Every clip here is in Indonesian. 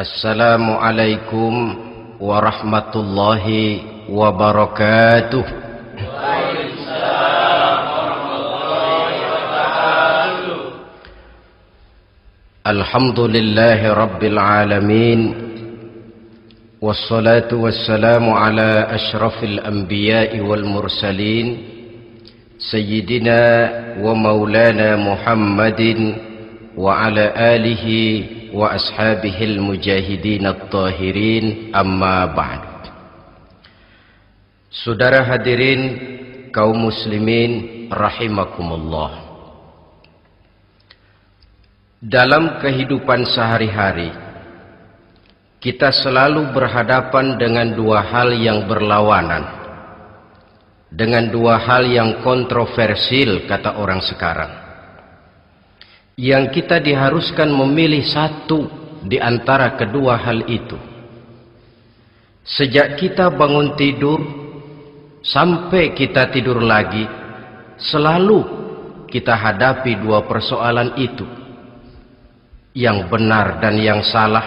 Assalamualaikum warahmatullahi wabarakatuh. Waalaikumsalam warahmatullahi wabarakatuh. Alhamdulillahi rabbil alamin. Wassalatu wassalamu ala ashrafil anbiya'i wal mursalin Sayyidina wa maulana Muhammadin wa ala alihi wa ashabihil mujahidin at-tahirin, amma ba'd. Saudara hadirin kaum muslimin rahimakumullah. Dalam kehidupan sehari-hari kita selalu berhadapan dengan dua hal yang berlawanan, dengan dua hal yang kontroversial kata orang sekarang, yang kita diharuskan memilih satu di antara kedua hal itu. Sejak kita bangun tidur sampai kita tidur lagi, selalu kita hadapi dua persoalan itu, yang benar dan yang salah,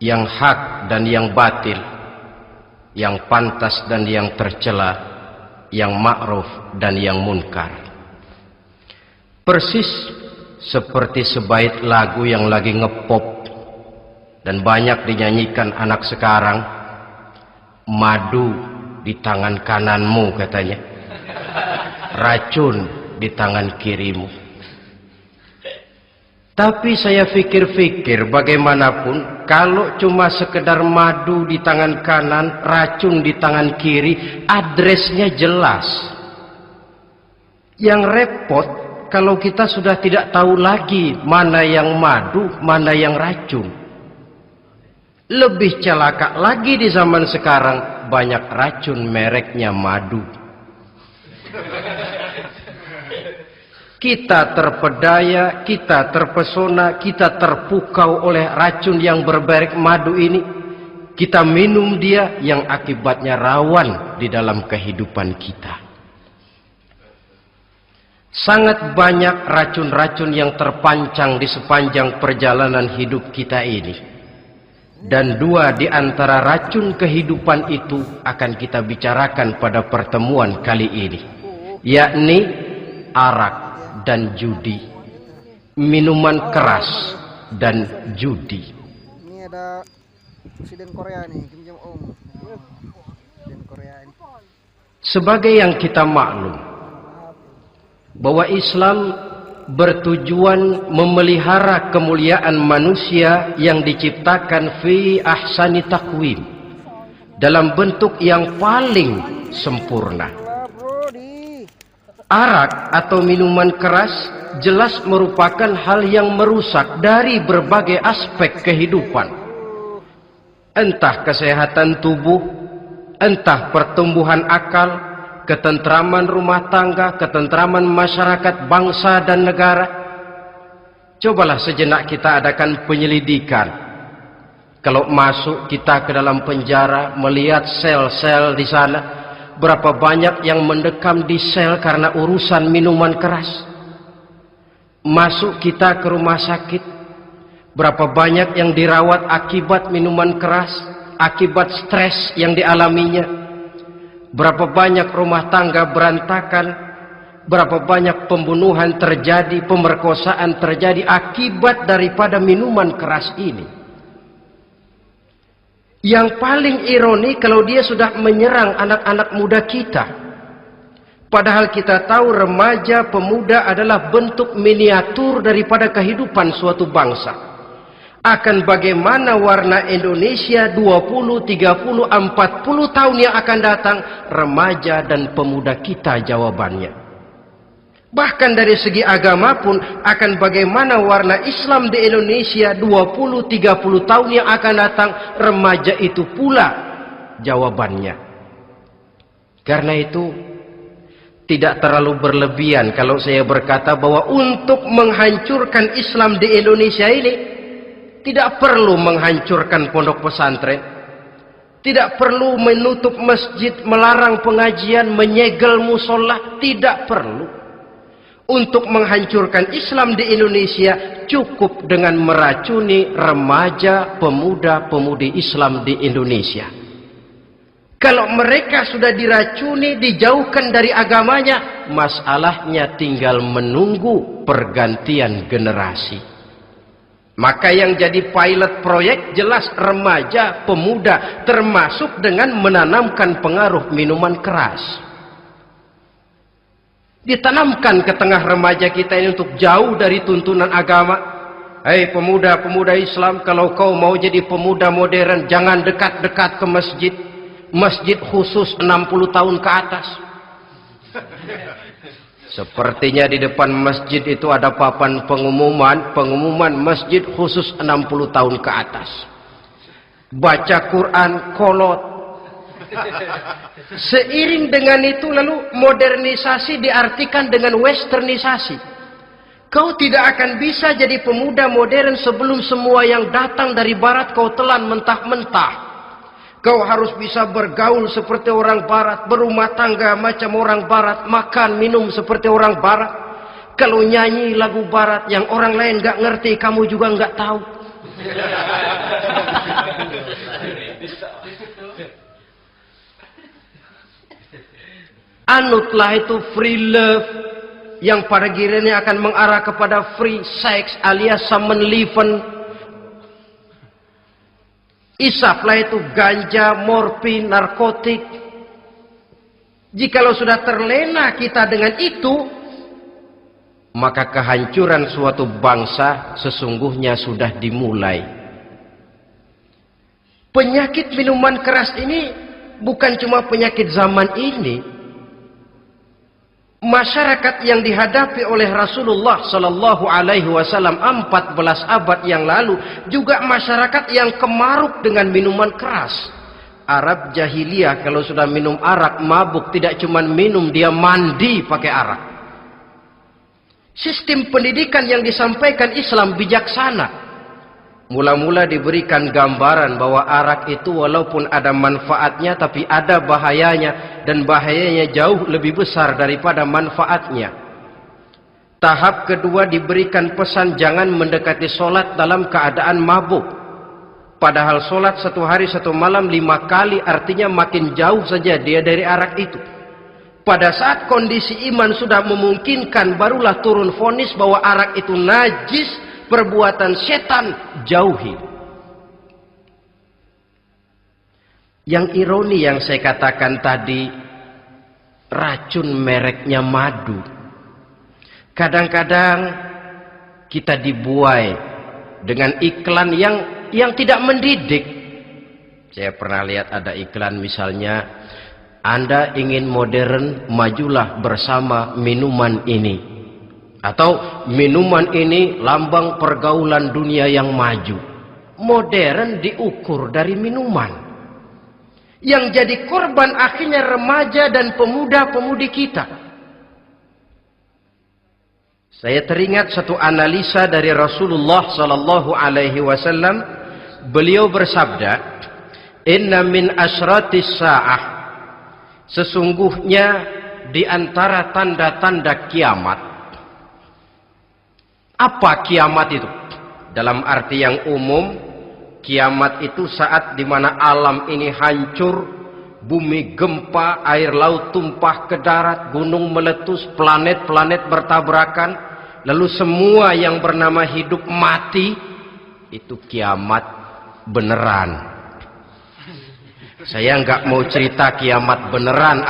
yang hak dan yang batil, yang pantas dan yang tercela, yang ma'ruf dan yang munkar. Persis seperti sebait lagu yang lagi ngepop dan banyak dinyanyikan anak sekarang, madu di tangan kananmu katanya, racun di tangan kirimu. Tapi saya pikir-pikir, bagaimanapun kalau cuma sekedar madu di tangan kanan, racun di tangan kiri, adresnya jelas. Yang repot kalau kita sudah tidak tahu lagi mana yang madu, mana yang racun. Lebih celaka lagi di zaman sekarang, banyak racun mereknya madu. Kita terpedaya, kita terpesona, kita terpukau oleh racun yang bermerek madu ini. Kita minum dia, yang akibatnya rawan di dalam kehidupan kita. Sangat banyak racun-racun yang terpancang di sepanjang perjalanan hidup kita ini. Dan dua di antara racun kehidupan itu akan kita bicarakan pada pertemuan kali ini, yakni arak dan judi, minuman keras dan judi. Ini ada Presiden Korea nih, Kim Jong Un. Presiden Korea ini. Sebagai yang kita maklum bahwa Islam bertujuan memelihara kemuliaan manusia yang diciptakan fi ahsani taqwim, dalam bentuk yang paling sempurna. Arak atau minuman keras jelas merupakan hal yang merusak dari berbagai aspek kehidupan. Entah kesehatan tubuh, entah pertumbuhan akal, ketentraman rumah tangga, ketentraman masyarakat, bangsa dan negara. Cobalah sejenak kita adakan penyelidikan. Kalau masuk kita ke dalam penjara, melihat sel-sel di sana, berapa banyak yang mendekam di sel karena urusan minuman keras. Masuk kita ke rumah sakit, berapa banyak yang dirawat akibat minuman keras, akibat stres yang dialaminya. Berapa banyak rumah tangga berantakan, berapa banyak pembunuhan terjadi, pemerkosaan terjadi akibat daripada minuman keras ini. Yang paling ironi kalau dia sudah menyerang anak-anak muda kita. Padahal kita tahu remaja pemuda adalah bentuk miniatur daripada kehidupan suatu bangsa. Akan bagaimana warna Indonesia 20, 30, 40 tahun yang akan datang, remaja dan pemuda kita jawabannya. Bahkan dari segi agama pun, akan bagaimana warna Islam di Indonesia 20, 30 tahun yang akan datang, remaja itu pula jawabannya. Karena itu tidak terlalu berlebihan kalau saya berkata bahwa untuk menghancurkan Islam di Indonesia ini tidak perlu menghancurkan pondok pesantren, tidak perlu menutup masjid, melarang pengajian, menyegel musola, tidak perlu. untuk menghancurkan Islam di Indonesia cukup dengan meracuni remaja, pemuda-pemudi Islam di Indonesia. Kalau mereka sudah diracuni, dijauhkan dari agamanya, masalahnya tinggal menunggu pergantian generasi. Maka yang jadi pilot proyek jelas remaja, pemuda, termasuk dengan menanamkan pengaruh minuman keras. Ditanamkan ke tengah remaja kita ini untuk jauh dari tuntunan agama. Hei pemuda-pemuda Islam, kalau kau mau jadi pemuda modern, jangan dekat-dekat ke masjid. Masjid khusus 60 tahun ke atas. Sepertinya di depan masjid itu ada papan pengumuman masjid khusus 60 tahun ke atas. Baca Quran kolot. Seiring dengan itu lalu modernisasi diartikan dengan westernisasi. Kau tidak akan bisa jadi pemuda modern sebelum semua yang datang dari barat kau telan mentah-mentah. Kau harus bisa bergaul seperti orang barat, berumah tangga macam orang barat, makan minum seperti orang barat. Kalau nyanyi lagu barat yang orang lain gak ngerti, kamu juga gak tahu. Anutlah itu free love yang pada gilirannya akan mengarah kepada free sex alias samenleven. Isaplah itu ganja, morfin, narkotik. Jikalau sudah terlena kita dengan itu, maka kehancuran suatu bangsa sesungguhnya sudah dimulai. Penyakit minuman keras ini bukan cuma penyakit zaman ini. Masyarakat yang dihadapi oleh Rasulullah Sallallahu Alaihi Wasallam 14 abad yang lalu juga masyarakat yang kemaruk dengan minuman keras. Arab jahiliyah kalau sudah minum arak mabuk, tidak cuma minum, dia mandi pakai arak. Sistem pendidikan yang disampaikan Islam bijaksana. Mula-mula diberikan gambaran bahwa arak itu walaupun ada manfaatnya tapi ada bahayanya, dan bahayanya jauh lebih besar daripada manfaatnya. Tahap kedua diberikan pesan jangan mendekati solat dalam keadaan mabuk. Padahal solat 1 hari 1 malam 5 kali artinya makin jauh saja dia dari arak itu. Pada saat kondisi iman sudah memungkinkan barulah turun vonis bahwa arak itu najis, perbuatan setan, jauhi. Yang ironi yang saya katakan tadi, racun mereknya madu. Kadang-kadang kita dibuai dengan iklan yang tidak mendidik. Saya pernah lihat ada iklan misalnya, Anda ingin modern, majulah bersama minuman ini. Atau minuman ini lambang pergaulan dunia yang maju. Modern diukur dari minuman. Yang jadi korban akhirnya remaja dan pemuda-pemudi kita. Saya teringat satu analisa dari Rasulullah Sallallahu Alaihi Wasallam. Beliau bersabda, Inna min asyratis sa'ah. Sesungguhnya di antara tanda-tanda kiamat. Apa kiamat itu? Dalam arti yang umum, kiamat itu saat dimana alam ini hancur, bumi gempa, air laut tumpah ke darat, gunung meletus, planet-planet bertabrakan, lalu semua yang bernama hidup mati. Itu kiamat beneran. Saya nggak mau cerita kiamat beneran,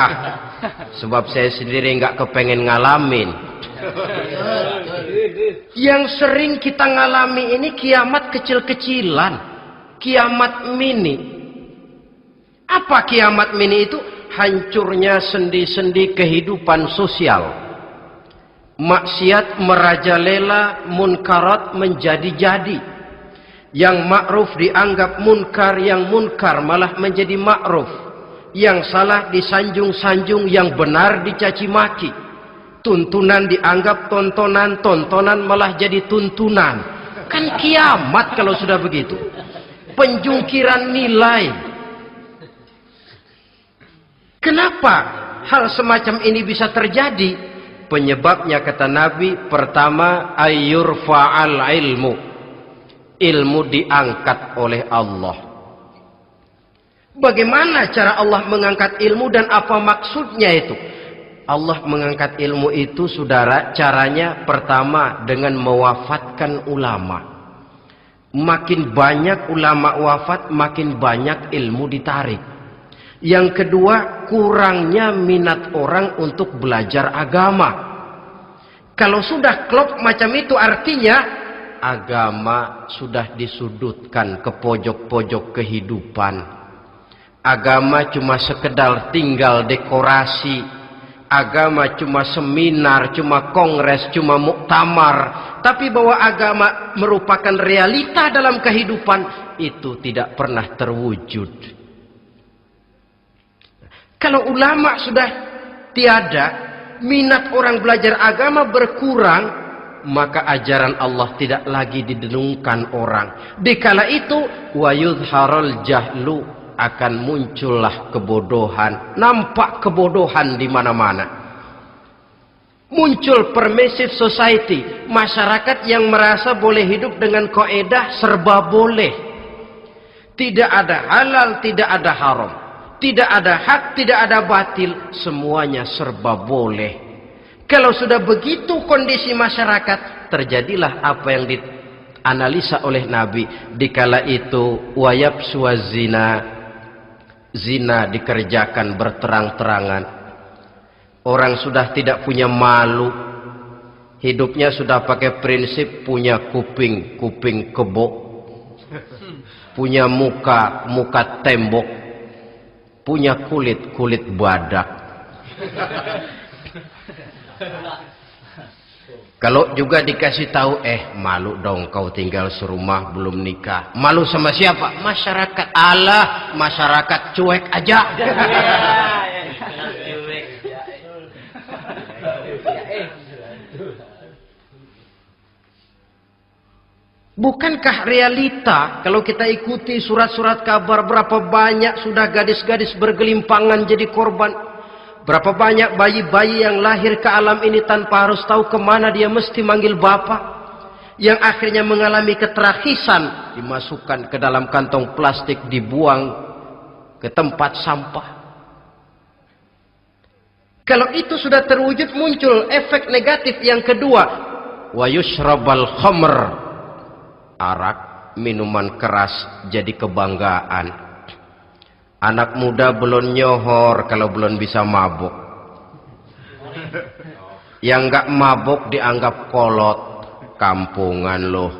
sebab saya sendiri nggak kepengen ngalamin. Yang sering kita ngalami ini kiamat kecil-kecilan, kiamat mini. Apa kiamat mini itu? Hancurnya sendi-sendi kehidupan sosial. Maksiat merajalela, munkarat menjadi-jadi. Yang ma'ruf dianggap munkar, yang munkar malah menjadi ma'ruf. Yang salah disanjung-sanjung, yang benar dicaci maki. Tuntunan dianggap tontonan, tontonan malah jadi tuntunan. Kan kiamat kalau sudah begitu. Penjungkiran nilai. Kenapa hal semacam ini bisa terjadi? Penyebabnya kata Nabi, pertama ayyurfa'al ilmu. Ilmu diangkat oleh Allah. Bagaimana cara Allah mengangkat ilmu dan apa maksudnya itu? Allah mengangkat ilmu itu, saudara, caranya pertama dengan mewafatkan ulama. Makin banyak ulama wafat, makin banyak ilmu ditarik. Yang kedua, kurangnya minat orang untuk belajar agama. Kalau sudah klop macam itu, artinya agama sudah disudutkan ke pojok-pojok kehidupan. Agama cuma sekedar tinggal dekorasi. Agama cuma seminar, cuma kongres, cuma muktamar. Tapi bahwa agama merupakan realita dalam kehidupan, itu tidak pernah terwujud. Kalau ulama sudah tiada, minat orang belajar agama berkurang, maka ajaran Allah tidak lagi didenungkan orang. Dikala itu, wa yudharul jahlu, akan muncullah kebodohan. Nampak kebodohan di mana-mana. Muncul permissive society, masyarakat yang merasa boleh hidup dengan kaidah serba boleh. Tidak ada halal, tidak ada haram. Tidak ada hak, tidak ada batil, semuanya serba boleh. Kalau sudah begitu kondisi masyarakat, terjadilah apa yang dianalisa oleh Nabi. Dikala itu, wayabsu zina, zina dikerjakan berterang-terangan. Orang sudah tidak punya malu. Hidupnya sudah pakai prinsip punya kuping, kuping kebo. Punya muka, muka tembok. Punya kulit, kulit badak. Kalau juga dikasih tahu, malu dong kau tinggal serumah belum nikah. Malu sama siapa? Masyarakat. Allah, masyarakat cuek aja. Bukankah realita kalau kita ikuti surat-surat kabar, berapa banyak sudah gadis-gadis bergelimpangan jadi korban? Berapa banyak bayi-bayi yang lahir ke alam ini tanpa harus tahu kemana dia mesti manggil bapak, yang akhirnya mengalami ketrakisan, dimasukkan ke dalam kantong plastik, dibuang ke tempat sampah. Kalau itu sudah terwujud, muncul efek negatif yang kedua, wa yushrabal khamr, arak, minuman keras jadi kebanggaan. Anak muda belum nyohor kalau belum bisa mabuk. Yang enggak mabuk dianggap kolot. Kampungan loh.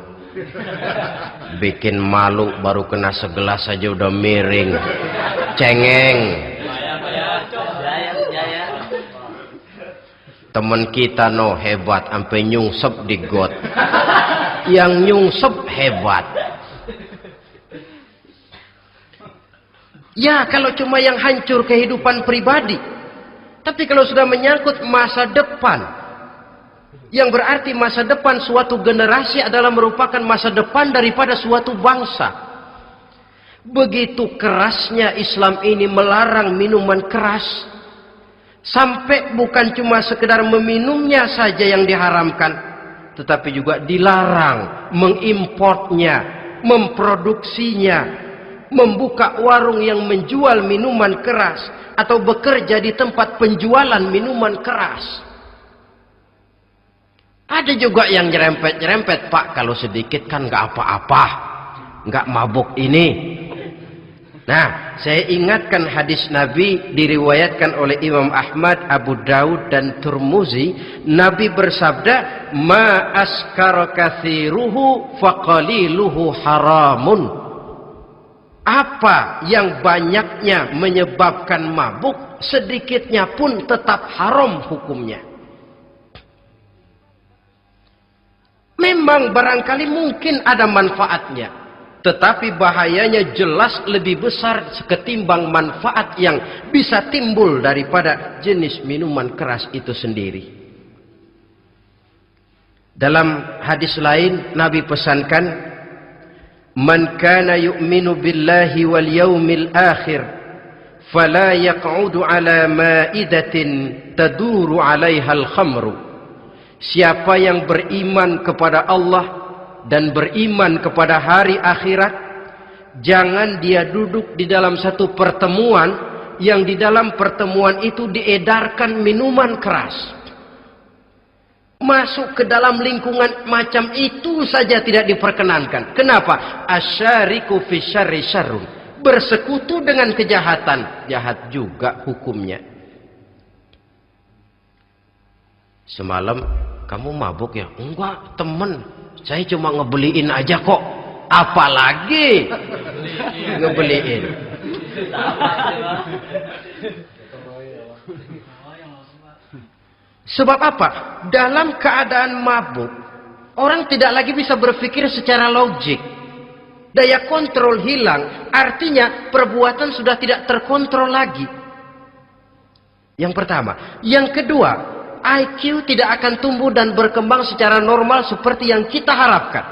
Bikin malu baru kena segelas saja udah miring. Cengeng. Temen kita no hebat sampai nyungsep di got. Yang nyungsep hebat. Ya, kalau cuma yang hancur kehidupan pribadi. Tapi kalau sudah menyangkut masa depan, yang berarti masa depan suatu generasi adalah merupakan masa depan daripada suatu bangsa. Begitu kerasnya Islam ini melarang minuman keras, sampai bukan cuma sekedar meminumnya saja yang diharamkan, tetapi juga dilarang mengimportnya, memproduksinya, membuka warung yang menjual minuman keras, atau bekerja di tempat penjualan minuman keras. Ada juga yang nyerempet-nyerempet, Pak, kalau sedikit kan nggak apa-apa, nggak mabuk ini. Nah, saya ingatkan hadis Nabi diriwayatkan oleh Imam Ahmad, Abu Daud dan Turmuzi. Nabi bersabda, "Ma askara katsiruhu faqaliluhu haramun." Apa yang banyaknya menyebabkan mabuk, sedikitnya pun tetap haram hukumnya. Memang barangkali mungkin ada manfaatnya, tetapi bahayanya jelas lebih besar ketimbang manfaat yang bisa timbul daripada jenis minuman keras itu sendiri. Dalam hadis lain Nabi pesankan, "Man kana yu'minu billahi wal yawmil akhir fala yaq'udu ala ma'idatin taduru 'alaiha al-khamru Siapa yang beriman kepada Allah dan beriman kepada hari akhirat, jangan dia duduk di dalam satu pertemuan yang di dalam pertemuan itu diedarkan minuman keras. Masuk ke dalam lingkungan macam itu saja tidak diperkenankan. Kenapa? Asyariku fi syarri syarrun. Bersekutu dengan kejahatan, jahat juga hukumnya. Semalam kamu mabuk ya? Enggak, temen. Saya cuma ngebeliin aja kok. Apalagi ngebeliin. Sebab apa? Dalam keadaan mabuk, orang tidak lagi bisa berpikir secara logik. Daya kontrol hilang, artinya perbuatan sudah tidak terkontrol lagi. Yang pertama. Yang kedua, IQ tidak akan tumbuh dan berkembang secara normal seperti yang kita harapkan.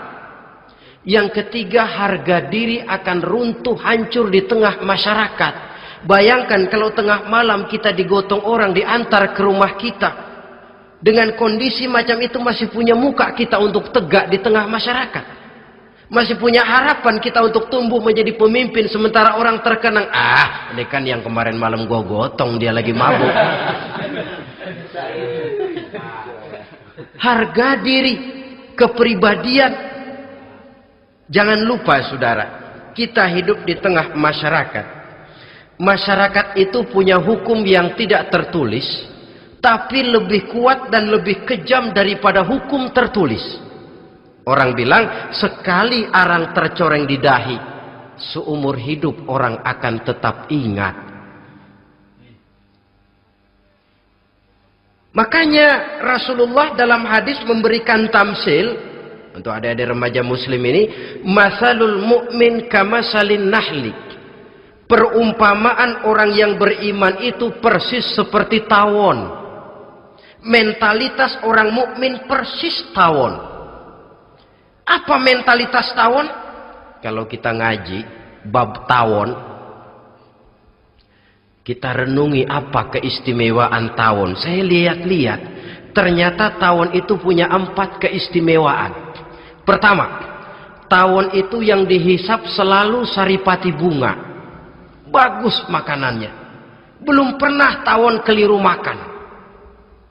Yang ketiga, harga diri akan runtuh hancur di tengah masyarakat. Bayangkan kalau tengah malam kita digotong orang, diantar ke rumah kita. Dengan kondisi macam itu masih punya muka kita untuk tegak di tengah masyarakat. Masih punya harapan kita untuk tumbuh menjadi pemimpin sementara orang terkenang. Ah, ini kan yang kemarin malam gua gotong, dia lagi mabuk. Harga diri, kepribadian. Jangan lupa saudara, kita hidup di tengah masyarakat. Masyarakat itu punya hukum yang tidak tertulis, tapi lebih kuat dan lebih kejam daripada hukum tertulis. Orang bilang, sekali arang tercoreng di dahi, seumur hidup orang akan tetap ingat. Makanya Rasulullah dalam hadis memberikan tamsil untuk adik-adik remaja muslim ini, masalul mu'min kamasalin nahli. Perumpamaan orang yang beriman itu persis seperti tawon. Mentalitas orang mukmin persis tawon. Apa mentalitas tawon? Kalau kita ngaji bab tawon, kita renungi apa keistimewaan tawon. Saya lihat-lihat, ternyata tawon itu punya 4 keistimewaan. Pertama, tawon itu yang dihisap selalu saripati bunga. Bagus makanannya. Belum pernah tawon keliru makan.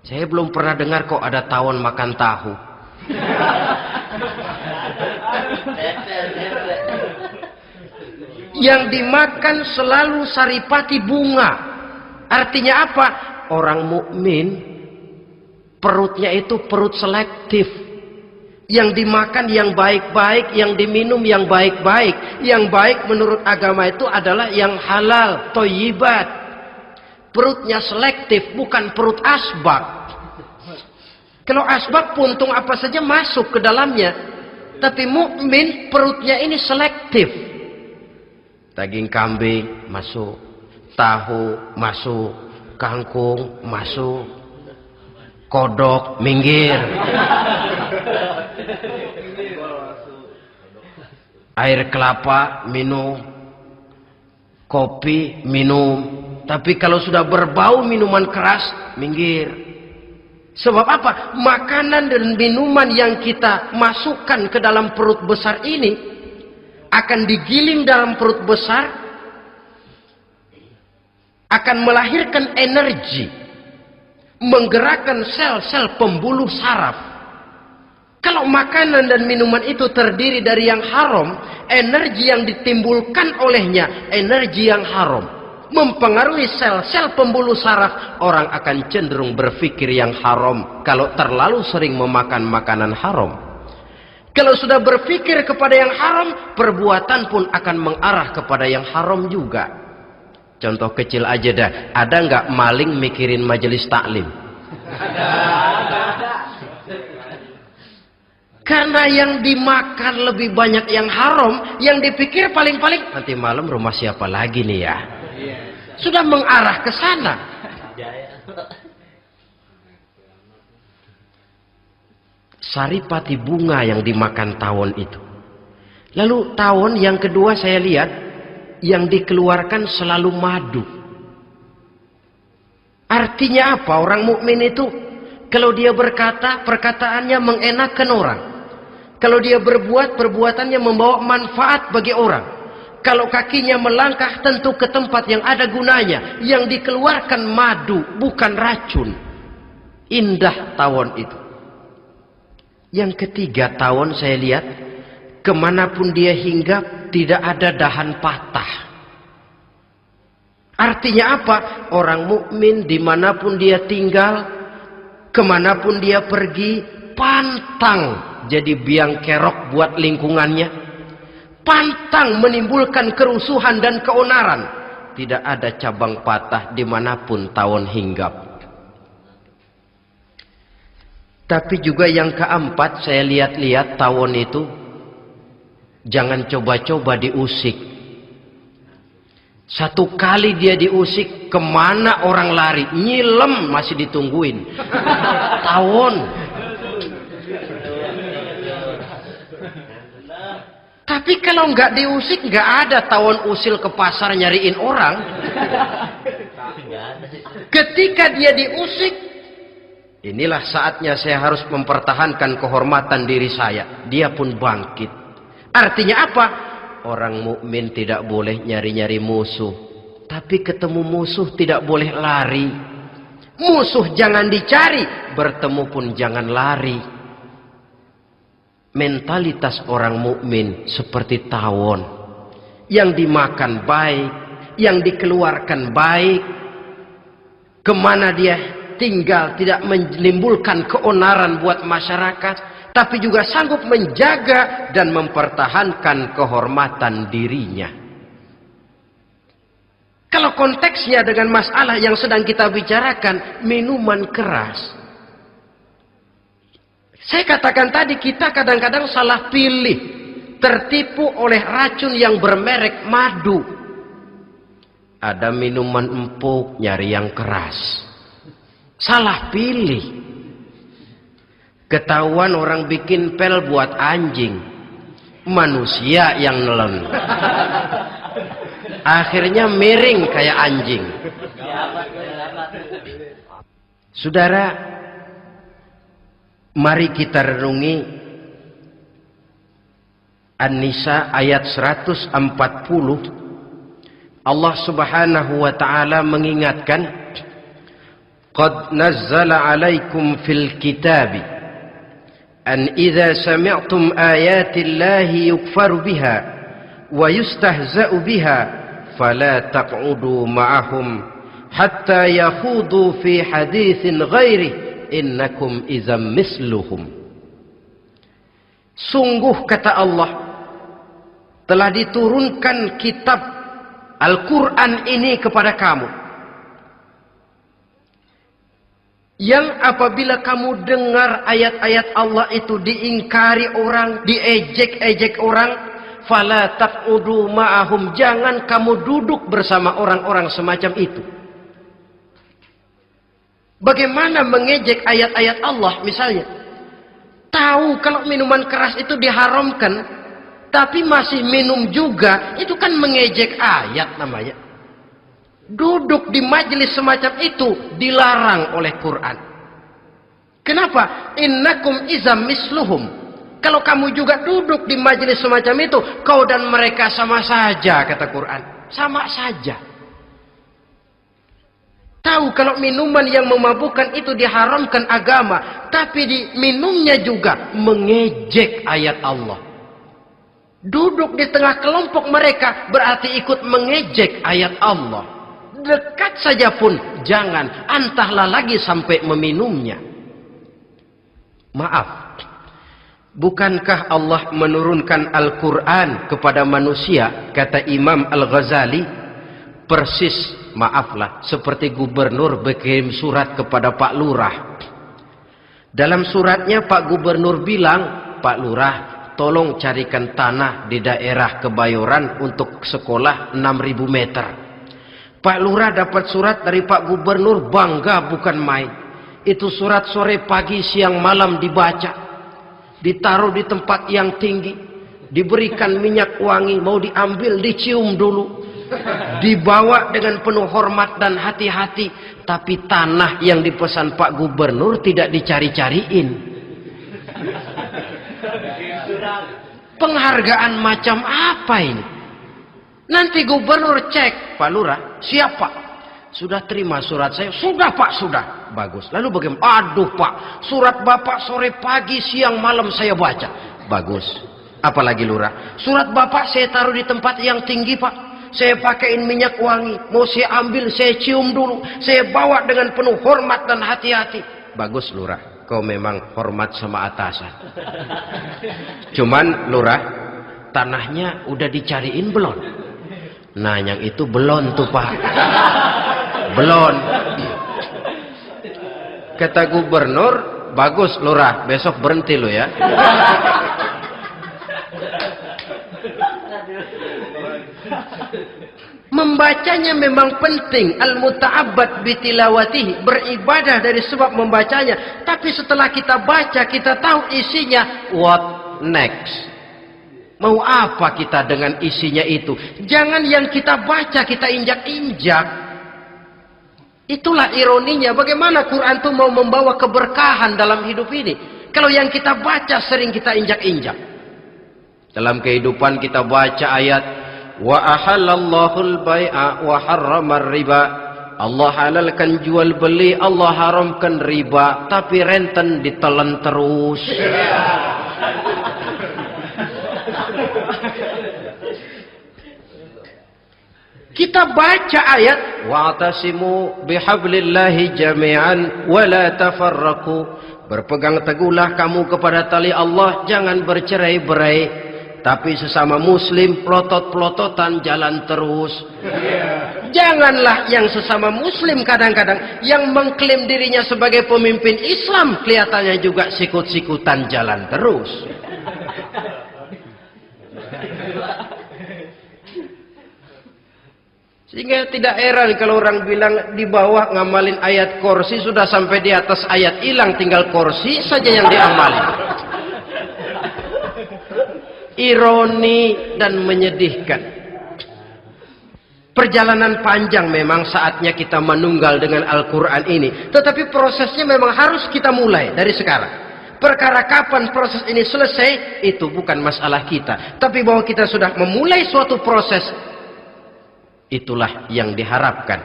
Saya belum pernah dengar kok ada tawon makan tahu. Yang dimakan selalu saripati bunga. Artinya apa? Orang mukmin perutnya itu perut selektif. Yang dimakan yang baik-baik, yang diminum yang baik-baik. Yang baik menurut agama itu adalah yang halal, thayyibat. Perutnya selektif, bukan perut asbak. Kalau asbak puntung apa saja masuk ke dalamnya. Tapi mukmin perutnya ini selektif. Daging kambing masuk, tahu masuk, kangkung masuk, kodok minggir. Air kelapa minum, kopi minum. Tapi kalau sudah berbau minuman keras, minggir. Sebab apa? Makanan dan minuman yang kita masukkan ke dalam perut besar ini akan digiling dalam perut besar, akan melahirkan energi, menggerakkan sel-sel pembuluh saraf. Kalau makanan dan minuman itu terdiri dari yang haram, energi yang ditimbulkan olehnya energi yang haram, mempengaruhi sel-sel pembuluh saraf. Orang akan cenderung berpikir yang haram kalau terlalu sering memakan makanan haram. Kalau sudah berpikir kepada yang haram, perbuatan pun akan mengarah kepada yang haram juga. Contoh kecil aja dah, ada nggak maling mikirin majelis taklim? Ada. Karena yang dimakan lebih banyak yang haram, yang dipikir paling-paling nanti malam rumah siapa lagi nih ya? Sudah mengarah ke sana. Saripati bunga yang dimakan tawon itu. Lalu tawon yang kedua saya lihat yang dikeluarkan selalu madu. Artinya apa? Orang mukmin itu Kalau dia berkata, perkataannya mengenakan orang. Kalau dia berbuat, perbuatannya membawa manfaat bagi orang. Kalau kakinya melangkah, tentu ke tempat yang ada gunanya. Yang dikeluarkan madu, bukan racun. Indah tawon itu. Yang ketiga, tawon saya lihat, kemanapun dia hinggap, tidak ada dahan patah. Artinya apa? Orang mukmin dimanapun dia tinggal, kemanapun dia pergi, pantang jadi biang kerok buat lingkungannya, pantang menimbulkan kerusuhan dan keonaran. Tidak ada cabang patah dimanapun tawon hinggap. Tapi juga yang keempat, saya lihat-lihat tawon itu jangan coba-coba diusik. Satu kali dia diusik, kemana orang lari? Nyilem masih ditungguin. Tawon. Tapi kalau nggak diusik, nggak ada tawon usil ke pasar nyariin orang. Ketika dia diusik, inilah saatnya saya harus mempertahankan kehormatan diri saya. Dia pun bangkit. Artinya apa? Orang mukmin tidak boleh nyari-nyari musuh. Tapi ketemu musuh tidak boleh lari. Musuh jangan dicari, bertemu pun jangan lari. Mentalitas orang mukmin seperti tawon, yang dimakan baik, yang dikeluarkan baik, kemana dia tinggal tidak menimbulkan keonaran buat masyarakat, tapi juga sanggup menjaga dan mempertahankan kehormatan dirinya. Kalau konteksnya dengan masalah yang sedang kita bicarakan, minuman keras, saya katakan tadi, kita kadang-kadang salah pilih, tertipu oleh racun yang bermerek madu. Ada minuman empuk, nyari yang keras. Salah pilih. Ketahuan orang bikin pel buat anjing, manusia yang nelen. Akhirnya miring kayak anjing. Saudara, mari kita renungi An-Nisa ayat 140. Allah Subhanahu wa taala mengingatkan, "Qad nazzala 'alaikum fil kitabi an idza sami'tum ayati Allahi yukfaru biha wa yustahza'u biha fala taq'udu ma'ahum hatta yakhudu fi haditsin ghairihi innakum idzam misluhum." Sungguh kata Allah, telah diturunkan kitab Al-Quran ini kepada kamu, yang apabila kamu dengar ayat-ayat Allah itu diingkari orang, diejek-ejek orang, fala taq'udu ma'ahum, jangan kamu duduk bersama orang-orang semacam itu. Bagaimana mengejek ayat-ayat Allah misalnya? Tahu kalau minuman keras itu diharamkan, tapi masih minum juga, itu kan mengejek ayat namanya. Duduk di majelis semacam itu dilarang oleh Quran. Kenapa? Innakum izam misluhum. Kalau kamu juga duduk di majelis semacam itu, kau dan mereka sama saja, kata Quran. Sama saja. Tahu kalau minuman yang memabukkan itu diharamkan agama, tapi diminumnya juga mengejek ayat Allah. Duduk di tengah kelompok mereka berarti ikut mengejek ayat Allah. Dekat saja pun jangan, entahlah lagi sampai meminumnya. Maaf, bukankah Allah menurunkan Al-Quran kepada manusia, kata Imam Al-Ghazali, persis, maaflah, seperti gubernur berkirim surat kepada Pak Lurah. Dalam suratnya Pak Gubernur bilang, Pak Lurah, tolong carikan tanah di daerah Kebayoran untuk sekolah 6.000 meter. Pak Lurah dapat surat dari Pak Gubernur, bangga bukan main. Itu surat sore, pagi, siang, malam dibaca. Ditaruh di tempat yang tinggi. Diberikan minyak wangi, mau diambil dicium dulu. dibawa dengan penuh hormat dan hati-hati, tapi tanah yang dipesan Pak Gubernur tidak dicari-cariin. Penghargaan macam apa ini? Nanti gubernur cek, Pak Lurah, siapa? Sudah terima surat saya? Sudah Pak, sudah. Bagus. Lalu bagaimana? Aduh Pak, surat Bapak sore pagi siang malam saya baca. Bagus. Apalagi Lurah? Surat Bapak saya taruh di tempat yang tinggi Pak. Saya pakaiin minyak wangi. Mau saya ambil, saya cium dulu. Saya bawa dengan penuh hormat dan hati-hati. Bagus Lurah, kau memang hormat sama atasan. Cuman Lurah, tanahnya udah dicariin belum? Nah yang itu belum tuh Pak. Belum. Kata gubernur, bagus Lurah, besok berhenti lo ya. Membacanya memang penting, al-muta'abbad bitilawatihi, beribadah dari sebab membacanya. Tapi setelah kita baca, kita tahu isinya, what next? Mau apa kita dengan isinya itu? Jangan yang kita baca kita injak-injak. Itulah ironinya, bagaimana Quran itu mau membawa keberkahan dalam hidup ini. Kalau yang kita baca sering kita injak-injak. Dalam kehidupan kita baca ayat, wa ahallallahu al-bai'a wa harramar riba. Allah halalkan jual beli, Allah haramkan riba, tapi renten ditelan terus. Kita baca ayat, wa'tasimu bihablillahi jami'an wa la tafarraqu. Berpegang teguhlah kamu kepada tali Allah, jangan bercerai-berai. Tapi sesama muslim pelotot-pelototan jalan terus. Janganlah yang sesama muslim kadang-kadang yang mengklaim dirinya sebagai pemimpin Islam kelihatannya juga sikut-sikutan jalan terus. Sehingga tidak heran kalau orang bilang di bawah ngamalin ayat kursi sudah sampai di atas ayat hilang, tinggal kursi saja yang diamalin. Ironi dan menyedihkan. Perjalanan panjang memang saatnya kita menunggal dengan Al-Quran ini. Tetapi prosesnya memang harus kita mulai dari sekarang. Perkara kapan proses ini selesai, itu bukan masalah kita. Tapi bahwa kita sudah memulai suatu proses, itulah yang diharapkan.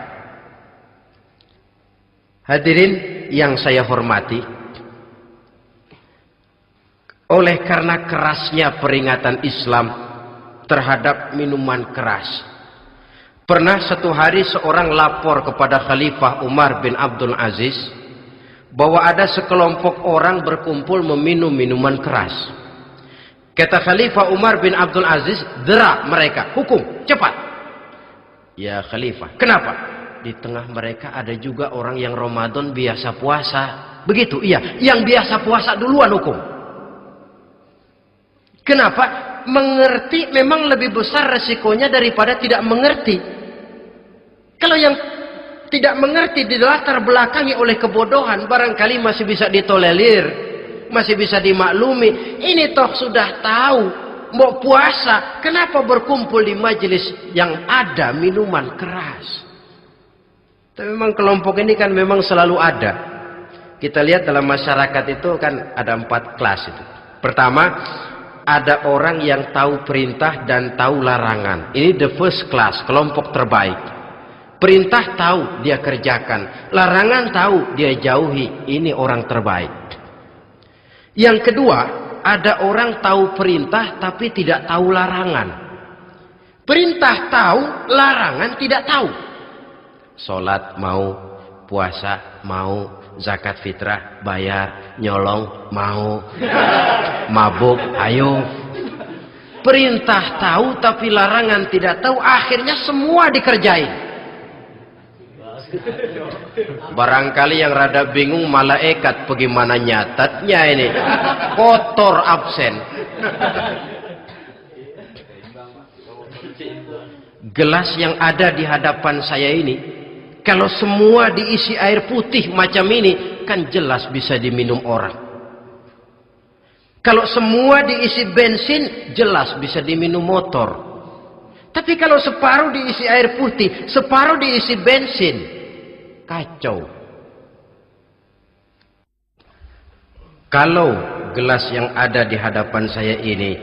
Hadirin yang saya hormati, oleh karena kerasnya peringatan Islam terhadap minuman keras, pernah satu hari seorang lapor kepada Khalifah Umar bin Abdul Aziz bahwa ada sekelompok orang berkumpul meminum minuman keras. Kata Khalifah Umar bin Abdul Aziz, dera mereka, hukum, cepat. Ya Khalifah, kenapa? Di tengah mereka ada juga orang yang Ramadan biasa puasa. Begitu, iya. Yang biasa puasa duluan hukum. Kenapa? Mengerti memang lebih besar resikonya daripada tidak mengerti. Kalau yang tidak mengerti dilatar belakangi oleh kebodohan, barangkali masih bisa ditolerir, masih bisa dimaklumi. Ini toh sudah tahu mau puasa, kenapa berkumpul di majelis yang ada minuman keras? Tapi memang kelompok ini kan memang selalu ada. Kita lihat dalam masyarakat itu kan ada 4 kelas itu. Pertama, ada orang yang tahu perintah dan tahu larangan. Ini the first class, kelompok terbaik. Perintah tahu dia kerjakan, larangan tahu dia jauhi. Ini orang terbaik. Yang kedua, ada orang tahu perintah tapi tidak tahu larangan. Perintah tahu, larangan tidak tahu. Sholat mau, puasa mau, zakat fitrah bayar, nyolong mau, mabuk ayo. Perintah tahu tapi larangan tidak tahu, akhirnya semua dikerjain. Barangkali yang rada bingung malaikat bagaimana nyatatnya ini, kotor absen. Gelas yang ada di hadapan saya ini, kalau semua diisi air putih macam ini, kan jelas bisa diminum orang. Kalau semua diisi bensin, jelas bisa diminum motor. Tapi kalau separuh diisi air putih, separuh diisi bensin, kacau. Kalau gelas yang ada di hadapan saya ini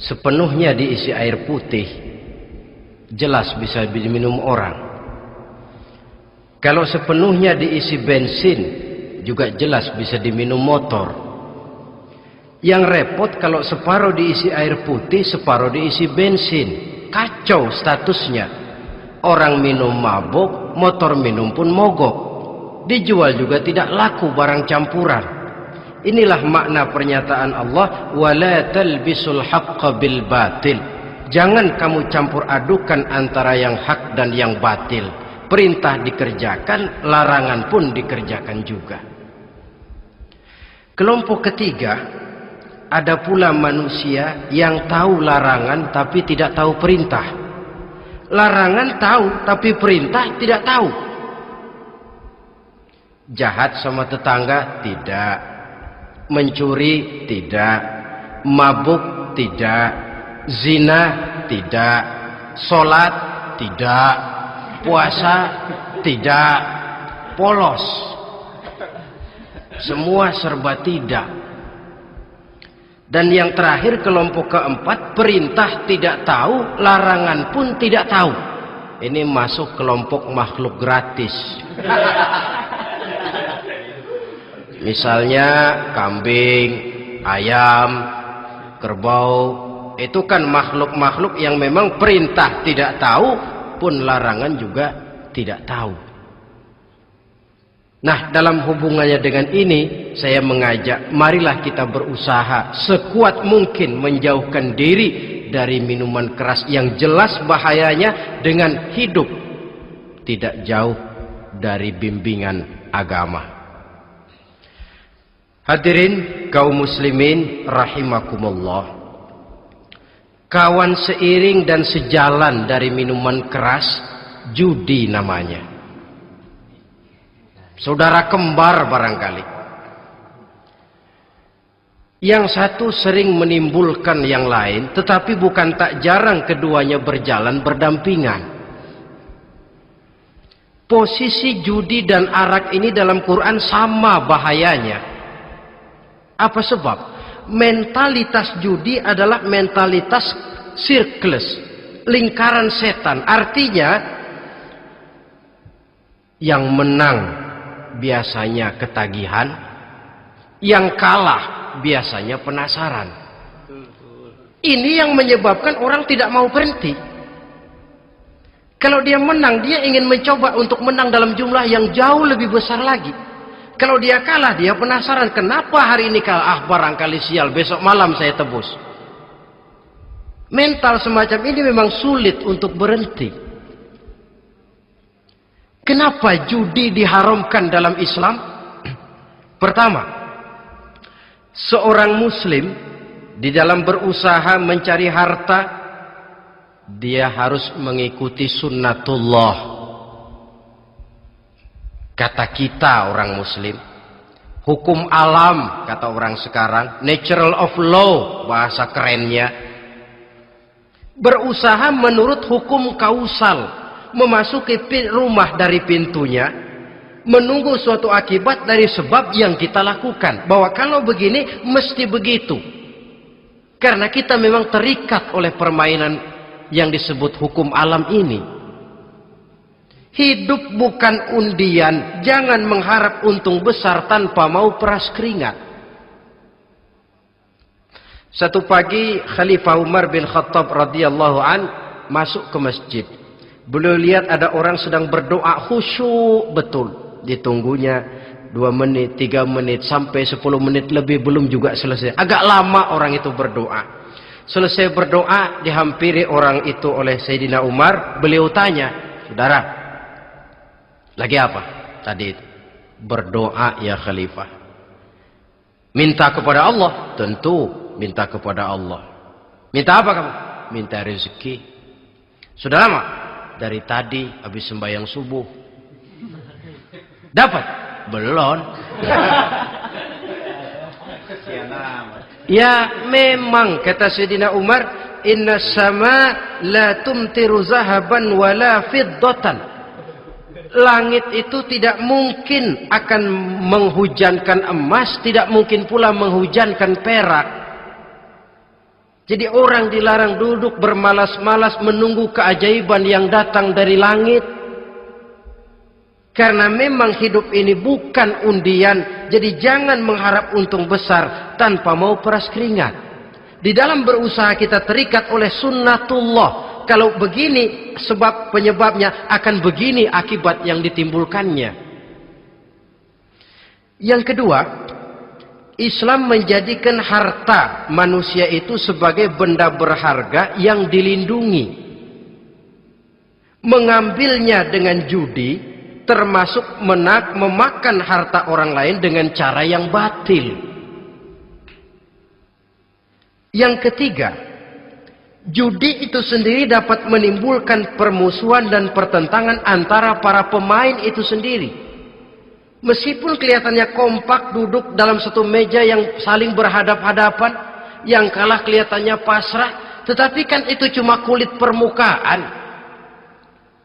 sepenuhnya diisi air putih, jelas bisa diminum orang. Kalau sepenuhnya diisi bensin, juga jelas bisa diminum motor. Yang repot kalau separuh diisi air putih, separuh diisi bensin. Kacau statusnya. Orang minum mabuk, motor minum pun mogok. Dijual juga tidak laku barang campuran. Inilah makna pernyataan Allah, wala talbisul haqqa bil batil. Jangan kamu campur adukan antara yang hak dan yang batil. Perintah dikerjakan, larangan pun dikerjakan juga. Kelompok ketiga, ada pula manusia yang tahu larangan tapi tidak tahu perintah. Larangan tahu tapi perintah tidak tahu. Jahat sama tetangga tidak, mencuri tidak, mabuk tidak, zina tidak, sholat tidak, puasa tidak, polos, semua serba tidak. Dan yang terakhir, kelompok keempat, perintah tidak tahu, larangan pun tidak tahu. Ini masuk kelompok makhluk gratis. Misalnya kambing, ayam, kerbau, itu kan makhluk-makhluk yang memang perintah tidak tahu, pun larangan juga tidak tahu. Nah, dalam hubungannya dengan ini, saya mengajak, marilah kita berusaha sekuat mungkin menjauhkan diri dari minuman keras yang jelas bahayanya dengan hidup tidak jauh dari bimbingan agama. Hadirin kaum muslimin rahimakumullah. Kawan seiring dan sejalan dari minuman keras, judi namanya. Saudara kembar barangkali. Yang satu sering menimbulkan yang lain, tetapi bukan tak jarang keduanya berjalan berdampingan. Posisi judi dan arak ini dalam Quran sama bahayanya. Apa sebab? Mentalitas judi adalah mentalitas sirkelus, lingkaran setan. Artinya, yang menang biasanya ketagihan, yang kalah biasanya penasaran. Ini yang menyebabkan orang tidak mau berhenti. Kalau dia menang, dia ingin mencoba untuk menang dalam jumlah yang jauh lebih besar lagi. Kalau dia kalah, dia penasaran, kenapa hari ini kalah? Ah, barangkali sial, besok malam saya tebus. Mental semacam ini memang sulit untuk berhenti. Kenapa judi diharamkan dalam Islam? Pertama, seorang muslim di dalam berusaha mencari harta, dia harus mengikuti sunnatullah. Kata kita orang muslim, hukum alam kata orang sekarang, natural of law bahasa kerennya. Berusaha menurut hukum kausal, memasuki rumah dari pintunya, menunggu suatu akibat dari sebab yang kita lakukan. Bahwa kalau begini, mesti begitu. Karena kita memang terikat oleh permainan yang disebut hukum alam ini. Hidup bukan undian. Jangan mengharap untung besar tanpa mau peras keringat. Satu pagi, Khalifah Umar bin Khattab radhiyallahu an masuk ke masjid. Beliau lihat ada orang sedang berdoa khusyuk betul. Ditunggunya 2 menit, 3 menit, sampai 10 menit lebih belum juga selesai. Agak lama orang itu berdoa. Selesai berdoa, dihampiri orang itu oleh Sayyidina Umar. Beliau tanya, saudara, lagi apa tadi itu? Berdoa ya Khalifah. Minta kepada Allah? Tentu minta kepada Allah. Minta apa kamu? Minta rezeki. Sudah lama? Dari tadi habis sembahyang subuh. Dapat? Belum. Ya memang kata Sayyidina Umar, inna sama la tumtiru zahaban wala fiddatan. Langit itu tidak mungkin akan menghujankan emas, tidak mungkin pula menghujankan perak. Jadi orang dilarang duduk bermalas-malas menunggu keajaiban yang datang dari langit. Karena memang hidup ini bukan undian. Jadi jangan mengharap untung besar tanpa mau peras keringat. Di dalam berusaha kita terikat oleh sunnatullah. Kalau begini sebab penyebabnya, akan begini akibat yang ditimbulkannya. Yang kedua, Islam menjadikan harta manusia itu sebagai benda berharga yang dilindungi. Mengambilnya dengan judi termasuk memakan harta orang lain dengan cara yang batil. Yang ketiga, judi itu sendiri dapat menimbulkan permusuhan dan pertentangan antara para pemain itu sendiri. Meskipun kelihatannya kompak duduk dalam satu meja yang saling berhadap-hadapan, yang kalah kelihatannya pasrah, tetapi kan itu cuma kulit permukaan.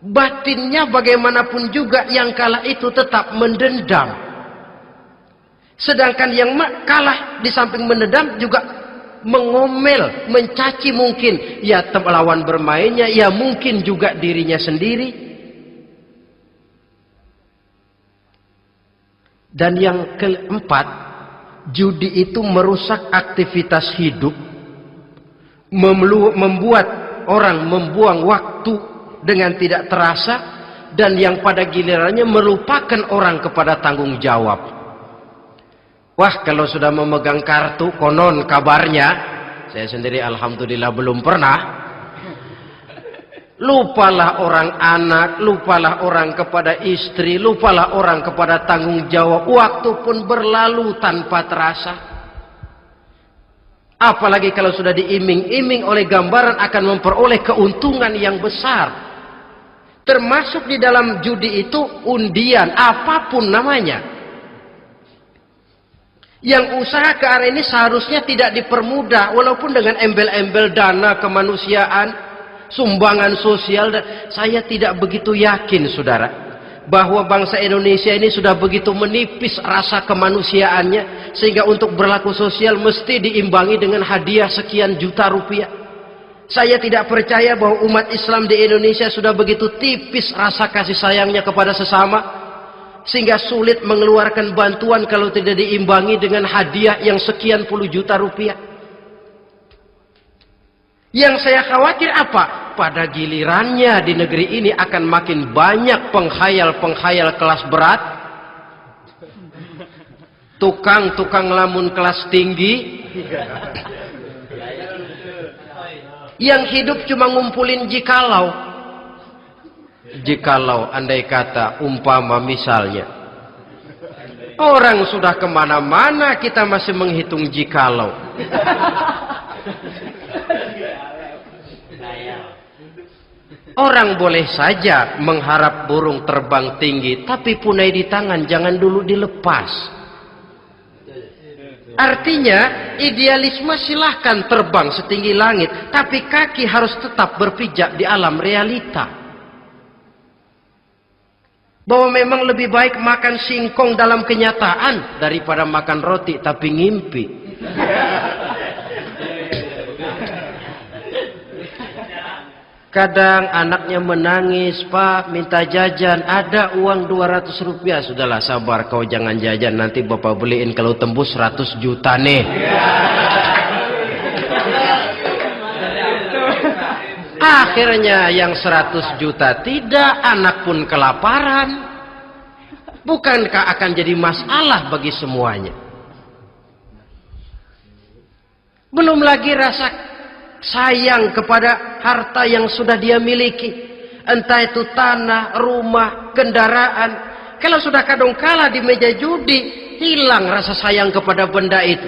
Batinnya bagaimanapun juga yang kalah itu tetap mendendam. Sedangkan yang kalah di samping mendendam juga mengomel, mencaci mungkin ya lawan bermainnya, ya mungkin juga dirinya sendiri. Dan yang keempat, judi itu merusak aktivitas hidup, membuat orang membuang waktu dengan tidak terasa, dan yang pada gilirannya melupakan orang kepada tanggung jawab. Wah, kalau sudah memegang kartu, konon kabarnya, saya sendiri alhamdulillah belum pernah, lupalah orang anak, lupalah orang kepada istri, lupalah orang kepada tanggung jawab. Waktu pun berlalu tanpa terasa. Apalagi kalau sudah diiming-iming oleh gambaran akan memperoleh keuntungan yang besar. Termasuk di dalam judi itu undian, apapun namanya. Yang usaha ke arah ini seharusnya tidak dipermudah, walaupun dengan embel-embel dana kemanusiaan, sumbangan sosial. Saya tidak begitu yakin, saudara, bahwa bangsa Indonesia ini sudah begitu menipis rasa kemanusiaannya sehingga untuk berlaku sosial mesti diimbangi dengan hadiah sekian juta rupiah. Saya tidak percaya bahwa umat Islam di Indonesia sudah begitu tipis rasa kasih sayangnya kepada sesama sehingga sulit mengeluarkan bantuan kalau tidak diimbangi dengan hadiah yang sekian puluh juta rupiah. Yang saya khawatir apa? Pada gilirannya di negeri ini akan makin banyak penghayal-penghayal kelas berat, tukang-tukang lamun kelas tinggi, yang hidup cuma ngumpulin jikalau. Jikalau, andai kata, umpama misalnya, orang sudah kemana-mana kita masih menghitung jikalau. Orang boleh saja mengharap burung terbang tinggi, tapi punai di tangan jangan dulu dilepas. Artinya, idealisme silahkan terbang setinggi langit, tapi kaki harus tetap berpijak di alam realita. Bahwa memang lebih baik makan singkong dalam kenyataan daripada makan roti tapi ngimpi. Kadang anaknya menangis, Pak minta jajan, ada uang 200 rupiah. Sudahlah sabar, kau jangan jajan, nanti bapak beliin kalau tembus 100 juta nih. Akhirnya yang 100 juta tidak, anak pun kelaparan. Bukankah akan jadi masalah bagi semuanya? Belum lagi rasa sayang kepada harta yang sudah dia miliki, entah itu tanah, rumah, kendaraan. Kalau sudah kadangkala di meja judi, hilang rasa sayang kepada benda itu.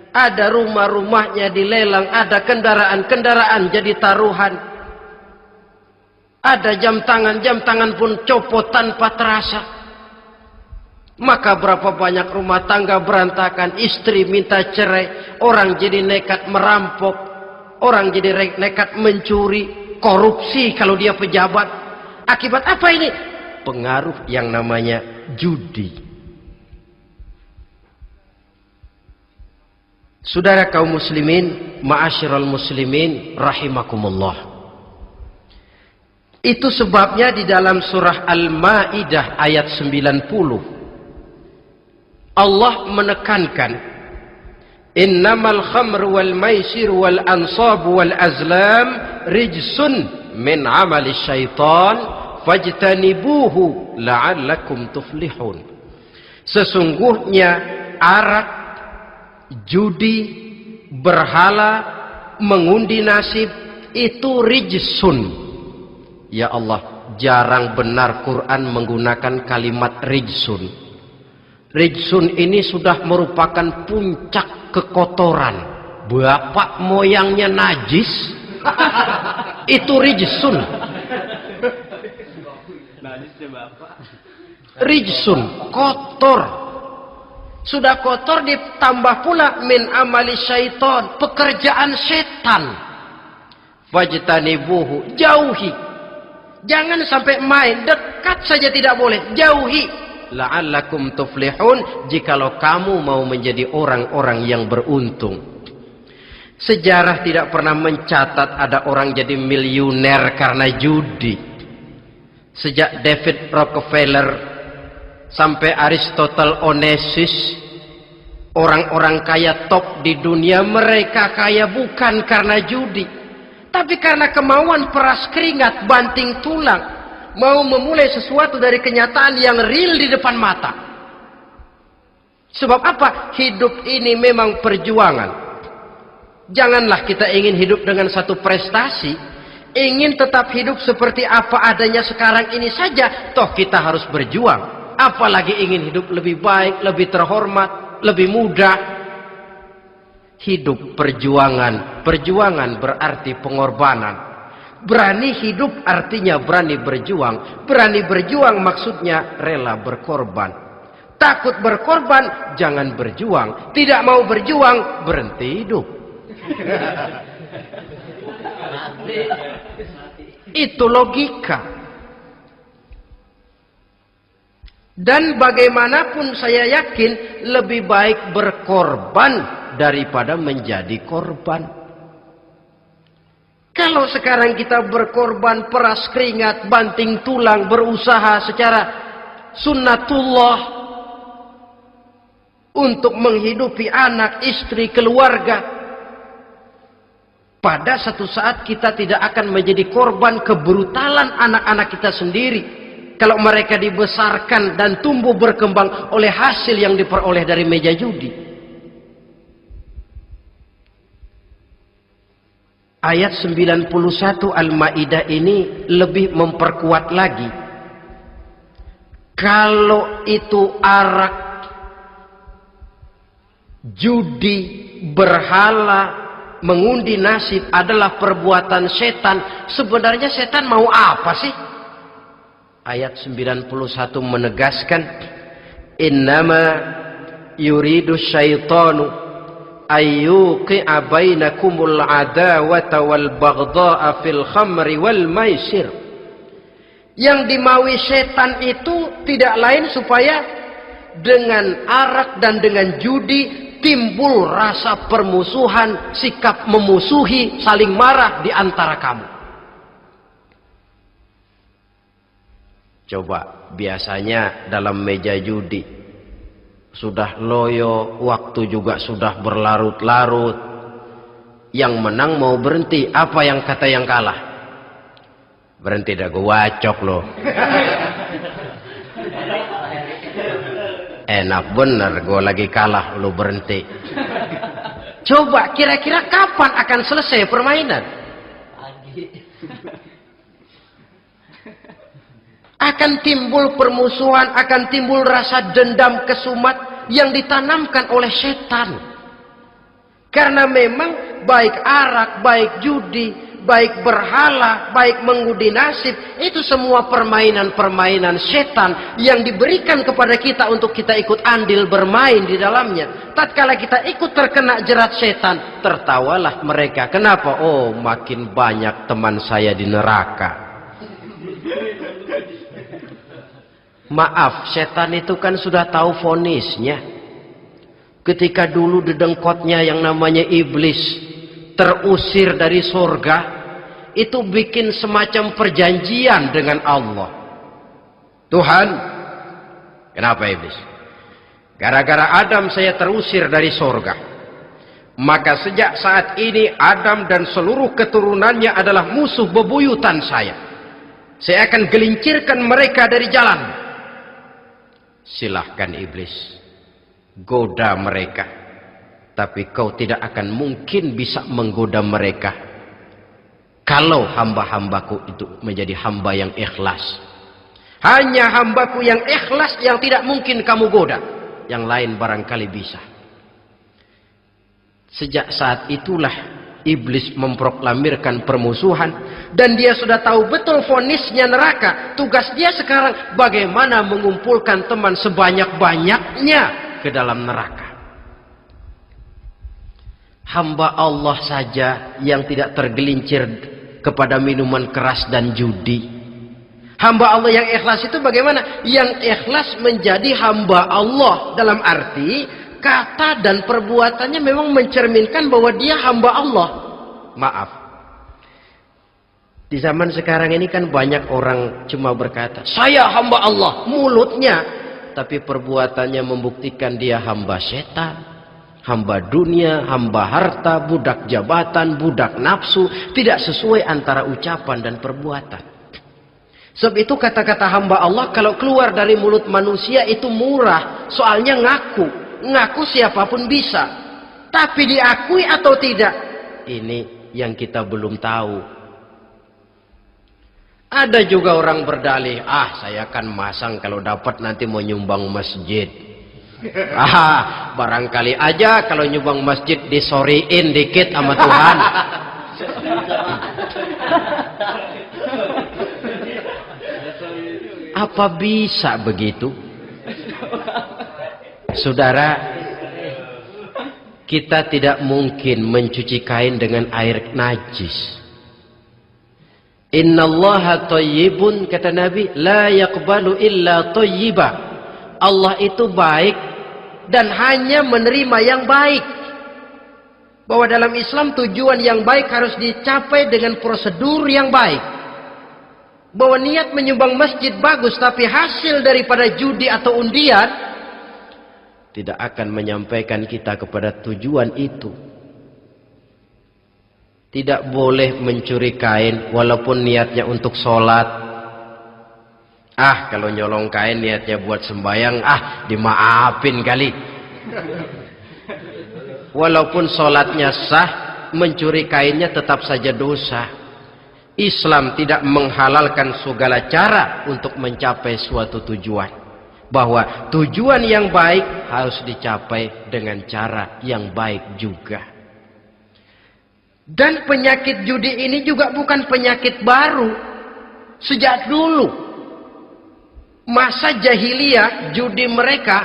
Ada rumah-rumahnya dilelang, ada kendaraan-kendaraan jadi taruhan, ada jam tangan pun copot tanpa terasa. Maka berapa banyak rumah tangga berantakan, istri minta cerai, orang jadi nekat merampok. Orang jadi nekat mencuri, korupsi kalau dia pejabat. Akibat apa ini? Pengaruh yang namanya judi. Saudara kaum muslimin, ma'asyiral muslimin rahimakumullah. Itu sebabnya di dalam surah Al-Maidah ayat 90 Allah menekankan, innamal khamru wal maisir wal ansab wal azlam rijsun min amali syaitan fajtanibuhu la'allakum tuflihun. Sesungguhnya arak, judi, berhala, mengundi nasib itu rijsun. Ya Allah, jarang benar Quran menggunakan kalimat rijsun. Rijsun ini sudah merupakan puncak kekotoran. Bapak moyangnya najis, itu rijsun. Rijsun, kotor. Sudah kotor ditambah pula min amali syaitan, pekerjaan setan. Fajtanibuhu, jauhi. Jangan sampai main, dekat saja tidak boleh, jauhi. La'allakum tuflihun, jikalau kamu mau menjadi orang-orang yang beruntung. Sejarah tidak pernah mencatat ada orang jadi miliuner karena judi. Sejak David Rockefeller sampai Aristotle Onassis, orang-orang kaya top di dunia, mereka kaya bukan karena judi, tapi karena kemauan peras keringat, banting tulang, mau memulai sesuatu dari kenyataan yang real di depan mata. Sebab apa? Hidup ini memang perjuangan. Janganlah kita ingin hidup dengan satu prestasi, ingin tetap hidup seperti apa adanya sekarang ini saja, toh kita harus berjuang. Apalagi ingin hidup lebih baik, lebih terhormat, lebih mudah. Hidup perjuangan. Perjuangan berarti pengorbanan. Berani hidup artinya berani berjuang. Berani berjuang maksudnya rela berkorban. Takut berkorban, jangan berjuang. Tidak mau berjuang, berhenti hidup. Itu logika. Dan bagaimanapun saya yakin lebih baik berkorban daripada menjadi korban. Kalau sekarang kita berkorban, peras keringat, banting tulang, berusaha secara sunnatullah untuk menghidupi anak, istri, keluarga, pada satu saat kita tidak akan menjadi korban kebrutalan anak-anak kita sendiri kalau mereka dibesarkan dan tumbuh berkembang oleh hasil yang diperoleh dari meja judi. Ayat 91 Al-Maidah ini lebih memperkuat lagi. Kalau itu arak, judi, berhala, mengundi nasib adalah perbuatan setan, sebenarnya setan mau apa sih? Ayat 91 menegaskan, innama yuridu syaitanu ayyuqi'a bainakumul adawata wal baghdha'a fil khamri wal maisir. Yang dimaui setan itu tidak lain supaya dengan arak dan dengan judi timbul rasa permusuhan, sikap memusuhi, saling marah di antara kamu. Coba, biasanya dalam meja judi sudah loyo, waktu juga sudah berlarut-larut. Yang menang mau berhenti, apa yang kata yang kalah? Berhenti dah, gue wacok loh. Enak bener, gue lagi kalah, lu berhenti. Coba, kira-kira kapan akan selesai permainan? Akan timbul permusuhan, akan timbul rasa dendam kesumat yang ditanamkan oleh setan. Karena memang baik arak, baik judi, baik berhala, baik mengundi nasib, itu semua permainan-permainan setan yang diberikan kepada kita untuk kita ikut andil bermain di dalamnya. Tatkala kita ikut terkena jerat setan, tertawalah mereka. Kenapa? Oh, makin banyak teman saya di neraka. Maaf, setan itu kan sudah tahu vonisnya. Ketika dulu dedengkotnya yang namanya iblis terusir dari surga, itu bikin semacam perjanjian dengan Allah. Tuhan, kenapa iblis? Gara-gara Adam saya terusir dari surga. Maka sejak saat ini Adam dan seluruh keturunannya adalah musuh bebuyutan saya. Saya akan gelincirkan mereka dari jalan. Silahkan iblis, goda mereka. Tapi kau tidak akan mungkin bisa menggoda mereka kalau hamba-hambaku itu menjadi hamba yang ikhlas. Hanya hambaku yang ikhlas yang tidak mungkin kamu goda. Yang lain barangkali bisa. Sejak saat itulah iblis memproklamirkan permusuhan. Dan dia sudah tahu betul vonisnya neraka. Tugas dia sekarang bagaimana mengumpulkan teman sebanyak-banyaknya ke dalam neraka. Hamba Allah saja yang tidak tergelincir kepada minuman keras dan judi. Hamba Allah yang ikhlas itu bagaimana? Yang ikhlas menjadi hamba Allah. Dalam arti kata dan perbuatannya memang mencerminkan bahwa dia hamba Allah. Maaf, di zaman sekarang ini kan banyak orang cuma berkata saya hamba Allah mulutnya, tapi perbuatannya membuktikan dia hamba setan, hamba dunia, hamba harta, budak jabatan, budak nafsu. Tidak sesuai antara ucapan dan perbuatan. Sebab itu kata-kata hamba Allah kalau keluar dari mulut manusia itu murah. Soalnya ngaku siapapun bisa. Tapi diakui atau tidak, ini yang kita belum tahu. Ada juga orang berdalih, saya akan masang kalau dapat nanti mau nyumbang masjid. Barangkali aja kalau nyumbang masjid disoriin dikit sama Tuhan. Apa bisa begitu? Saudara, kita tidak mungkin mencuci kain dengan air najis. Innallaha thayyibun, kata Nabi, la yaqbalu illa thayyiba. Allah itu baik dan hanya menerima yang baik. Bahwa dalam Islam tujuan yang baik harus dicapai dengan prosedur yang baik. Bahwa niat menyumbang masjid bagus, tapi hasil daripada judi atau undian tidak akan menyampaikan kita kepada tujuan itu. Tidak boleh mencuri kain walaupun niatnya untuk sholat. Kalau nyolong kain niatnya buat sembahyang, dimaafin kali. Walaupun sholatnya sah, mencuri kainnya tetap saja dosa. Islam tidak menghalalkan segala cara untuk mencapai suatu tujuan. Bahwa tujuan yang baik harus dicapai dengan cara yang baik juga. Dan penyakit judi ini juga bukan penyakit baru. Sejak dulu masa jahiliyah judi mereka,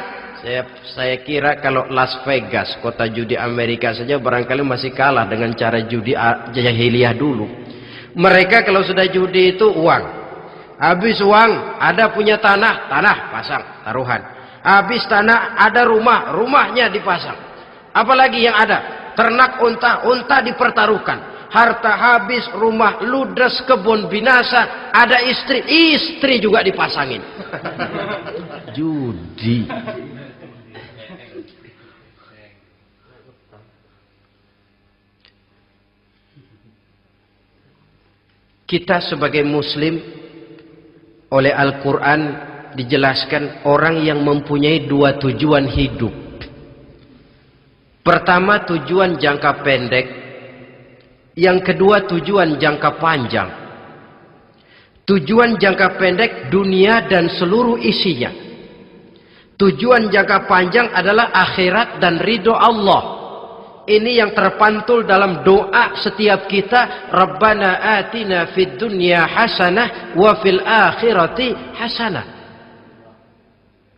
saya kira kalau Las Vegas, kota judi Amerika saja barangkali masih kalah dengan cara judi jahiliyah dulu. Mereka kalau sudah judi itu uang. Habis uang, ada punya tanah pasang, taruhan. Habis tanah, ada rumahnya dipasang. Apalagi yang ada? Ternak unta dipertaruhkan. Harta habis, rumah ludes, kebun binasa. Ada istri juga dipasangin. Judi. Kita sebagai muslim, oleh Al-Quran dijelaskan orang yang mempunyai dua tujuan hidup. Pertama tujuan jangka pendek, yang kedua tujuan jangka panjang. Tujuan jangka pendek dunia dan seluruh isinya. Tujuan jangka panjang adalah akhirat dan ridho Allah. Ini yang terpantul dalam doa setiap kita. Rabbana atina fid dunya hasanah wa fil akhirati hasanah.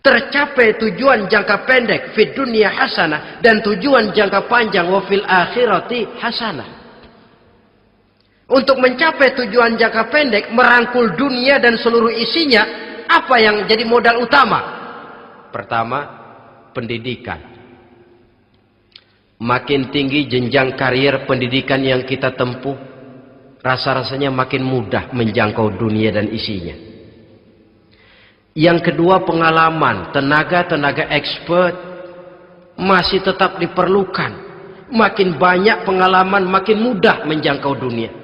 Tercapai tujuan jangka pendek fid dunya hasanah, dan tujuan jangka panjang wa fil akhirati hasanah. Untuk mencapai tujuan jangka pendek, merangkul dunia dan seluruh isinya, apa yang jadi modal utama? Pertama, pendidikan. Makin tinggi jenjang karier pendidikan yang kita tempuh, rasa-rasanya makin mudah menjangkau dunia dan isinya. Yang kedua, pengalaman. Tenaga-tenaga expert masih tetap diperlukan. Makin banyak pengalaman, makin mudah menjangkau dunia.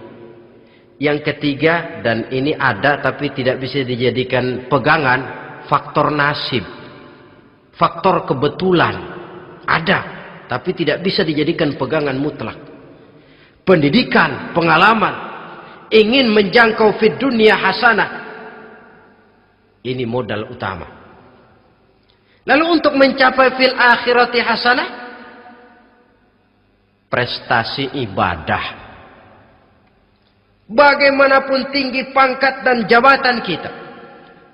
Yang ketiga, dan ini ada tapi tidak bisa dijadikan pegangan, faktor nasib. Faktor kebetulan. Ada, tapi tidak bisa dijadikan pegangan mutlak. Pendidikan, pengalaman, ingin menjangkau fid dunya hasanah, ini modal utama. Lalu untuk mencapai fil akhirati hasanah, prestasi ibadah. Bagaimanapun tinggi pangkat dan jabatan kita,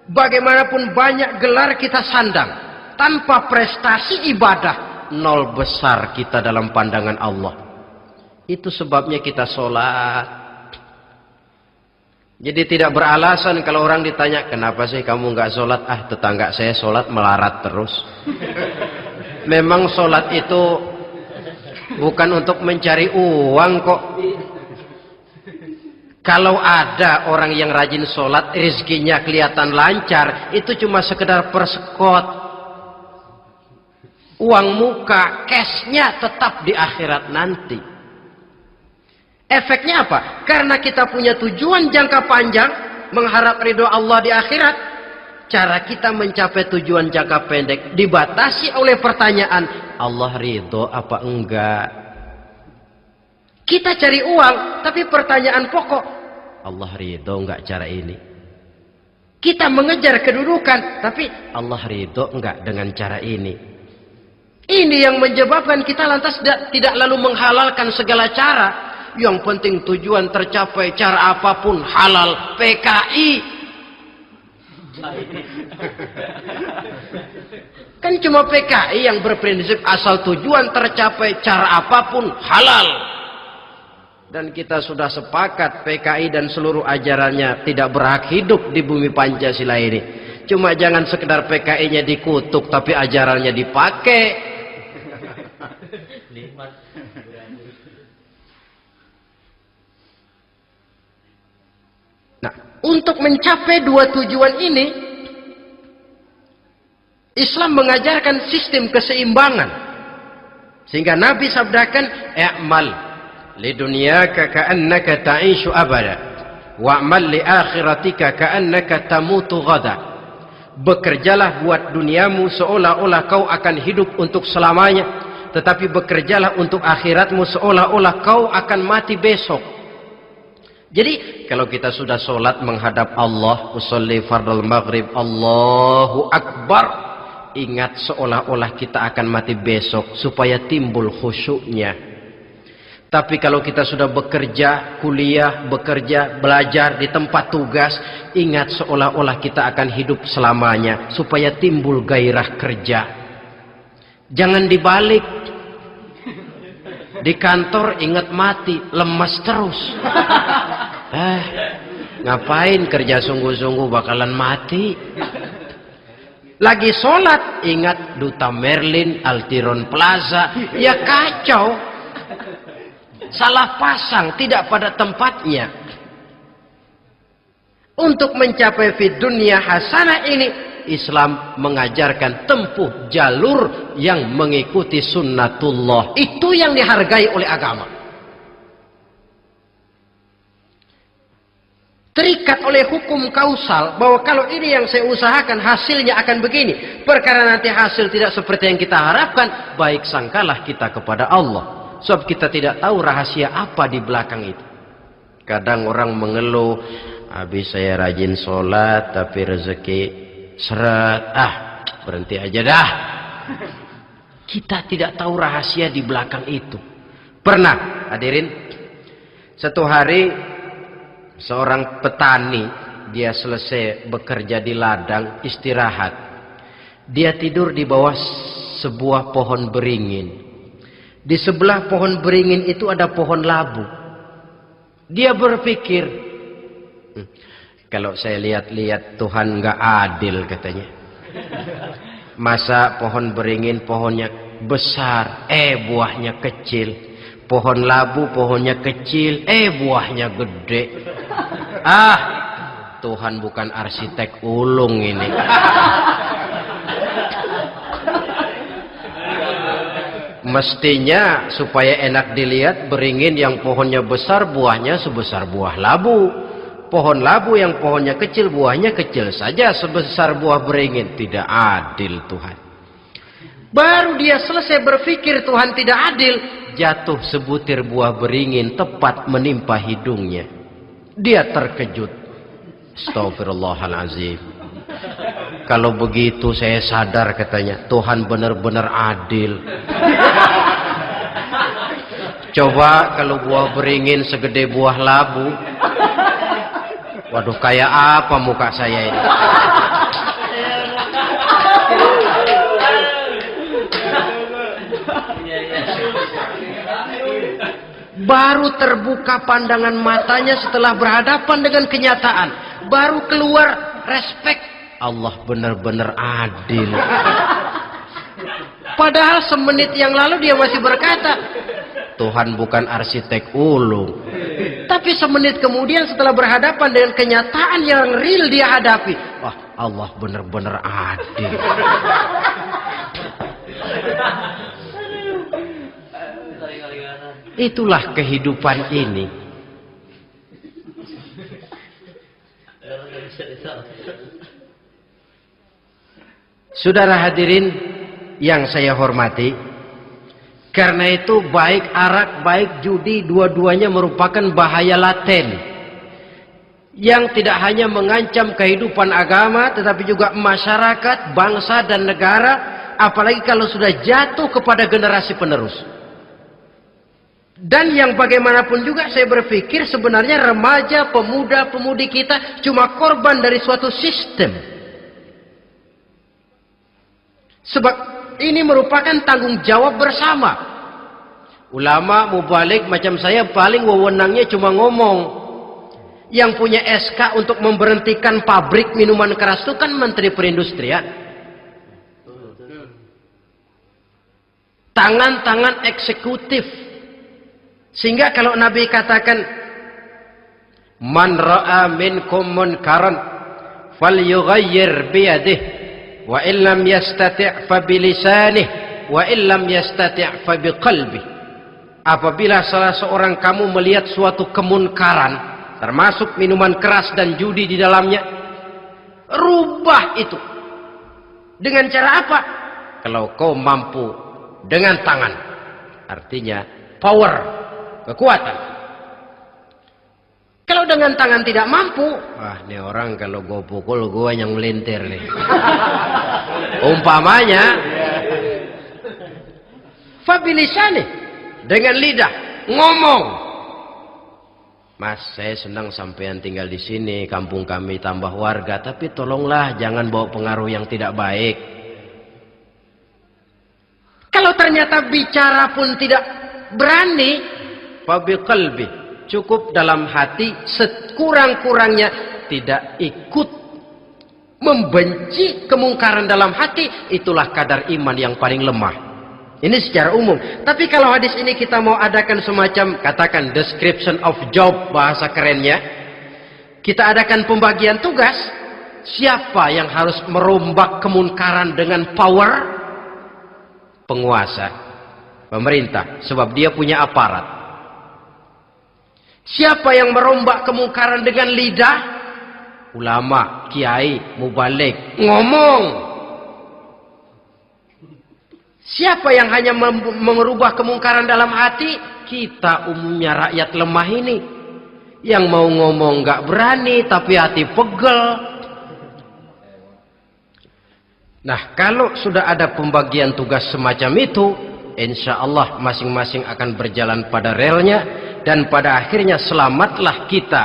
bagaimanapun banyak gelar kita sandang, tanpa prestasi ibadah, nol besar kita dalam pandangan Allah. Itu sebabnya kita sholat. Jadi tidak beralasan kalau orang ditanya, kenapa sih kamu nggak sholat? Ah, tetangga saya sholat melarat terus. Memang sholat itu bukan untuk mencari uang kok. Kalau ada orang yang rajin sholat, rezekinya kelihatan lancar, itu cuma sekedar persekot. Uang muka, cashnya tetap di akhirat nanti. Efeknya apa? Karena kita punya tujuan jangka panjang, mengharap ridho Allah di akhirat, cara kita mencapai tujuan jangka pendek dibatasi oleh pertanyaan, Allah ridho apa enggak? Kita cari uang, tapi pertanyaan pokok, Allah ridho enggak cara ini? Kita mengejar kedudukan, tapi Allah ridho enggak dengan cara ini? Ini yang menyebabkan kita lantas tidak lalu menghalalkan segala cara. Yang penting tujuan tercapai, cara apapun halal. PKI. Kan cuma PKI yang berprinsip asal tujuan tercapai, cara apapun halal. Dan kita sudah sepakat PKI dan seluruh ajarannya tidak berhak hidup di bumi Pancasila ini. Cuma jangan sekedar PKI-nya dikutuk, tapi ajarannya dipakai. Nah, untuk mencapai dua tujuan ini, Islam mengajarkan sistem keseimbangan. Sehingga Nabi sabdakan, "I'mal lidunyaka ka'annaka ta'ishu abada, wa'mal li akhiratika ka'annaka tamutu ghada." Bekerjalah buat duniamu seolah-olah kau akan hidup untuk selamanya, tetapi bekerjalah untuk akhiratmu seolah-olah kau akan mati besok. Jadi kalau kita sudah sholat menghadap Allah, usolli fardal maghrib, Allahu Akbar, ingat seolah-olah kita akan mati besok supaya timbul khusyuknya. Tapi kalau kita sudah bekerja, kuliah, bekerja, belajar di tempat tugas, ingat seolah-olah kita akan hidup selamanya supaya timbul gairah kerja. Jangan dibalik. Di kantor ingat mati, lemas terus. Ngapain kerja sungguh-sungguh bakalan mati. Lagi sholat ingat Duta Merlin, Altiron Plaza, ya kacau. Salah pasang, tidak pada tempatnya. Untuk mencapai fid dunya hasanah ini, Islam mengajarkan tempuh jalur yang mengikuti sunnatullah. Itu yang dihargai oleh agama. Terikat oleh hukum kausal bahwa kalau ini yang saya usahakan hasilnya akan begini. Perkara nanti hasil tidak seperti yang kita harapkan, baik sangkalah kita kepada Allah. Sebab kita tidak tahu rahasia apa di belakang itu. Kadang orang mengeluh, habis saya rajin sholat tapi rezeki seret, berhenti aja dah. Kita tidak tahu rahasia di belakang itu. Pernah hadirin, satu hari seorang petani, dia selesai bekerja di ladang, istirahat. Dia tidur di bawah sebuah pohon beringin. Di sebelah pohon beringin itu ada pohon labu. Dia berpikir, kalau saya lihat-lihat Tuhan nggak adil katanya. Masa pohon beringin pohonnya besar, buahnya kecil. Pohon labu pohonnya kecil, buahnya gede. Tuhan bukan arsitek ulung ini. Mestinya supaya enak dilihat, beringin yang pohonnya besar buahnya sebesar buah labu. Pohon labu yang pohonnya kecil buahnya kecil saja sebesar buah beringin. Tidak adil Tuhan. Baru dia selesai berpikir Tuhan tidak adil, jatuh sebutir buah beringin tepat menimpa hidungnya. Dia terkejut. Astagfirullahalazim. Kalau begitu saya sadar katanya, Tuhan benar-benar adil. Coba kalau buah beringin segede buah labu. Waduh, kayak apa muka saya ini? Baru terbuka pandangan matanya setelah berhadapan dengan kenyataan. Baru keluar respek. Allah benar-benar adil. Padahal semenit yang lalu dia masih berkata, Tuhan bukan arsitek ulung. Tapi semenit kemudian setelah berhadapan dengan kenyataan yang real dia hadapi, wah, Allah benar-benar adil. Itulah kehidupan ini. Saudara hadirin yang saya hormati, karena itu baik arak, baik judi, dua-duanya merupakan bahaya laten yang tidak hanya mengancam kehidupan agama, tetapi juga masyarakat, bangsa dan negara, apalagi kalau sudah jatuh kepada generasi penerus. Dan yang bagaimanapun juga saya berpikir sebenarnya remaja, pemuda, pemudi kita cuma korban dari suatu sistem. Sebab ini merupakan tanggung jawab bersama. Ulama mubalik macam saya paling wewenangnya cuma ngomong. Yang punya SK untuk memberhentikan pabrik minuman keras itu kan Menteri Perindustrian. Tangan-tangan eksekutif. Sehingga kalau Nabi katakan, Man ra'a minkum munkaran falyughayyir biyadihi wa illam yastati' fa bilisanih wa illam yastati' fa biqalbi. Apabila salah seorang kamu melihat suatu kemunkaran, termasuk minuman keras dan judi di dalamnya, rubah itu. Dengan cara apa? Kalau kau mampu dengan tangan. Artinya power, kekuatan. Kalau dengan tangan tidak mampu, wah ini orang kalau gue pukul gue yang melintir nih. Umpamanya, fabilisani, dengan lidah ngomong. Mas, saya senang sampean tinggal di sini, kampung kami tambah warga, tapi tolonglah jangan bawa pengaruh yang tidak baik. Kalau ternyata bicara pun tidak berani, fabiqalbi. Cukup dalam hati, sekurang-kurangnya tidak ikut membenci kemungkaran dalam hati. Itulah kadar iman yang paling lemah. Ini secara umum. Tapi kalau hadis ini kita mau adakan semacam, katakan description of job, bahasa kerennya, kita adakan pembagian tugas. Siapa yang harus merombak kemungkaran dengan power? Penguasa, pemerintah, sebab dia punya aparat. Siapa yang merombak kemungkaran dengan lidah? Ulama, kiai, mubalik, ngomong. Siapa yang hanya merubah kemungkaran dalam hati? Kita umumnya rakyat lemah ini. Yang mau ngomong gak berani, tapi hati pegel. Nah, kalau sudah ada pembagian tugas semacam itu, insya Allah masing-masing akan berjalan pada relnya, dan pada akhirnya selamatlah kita,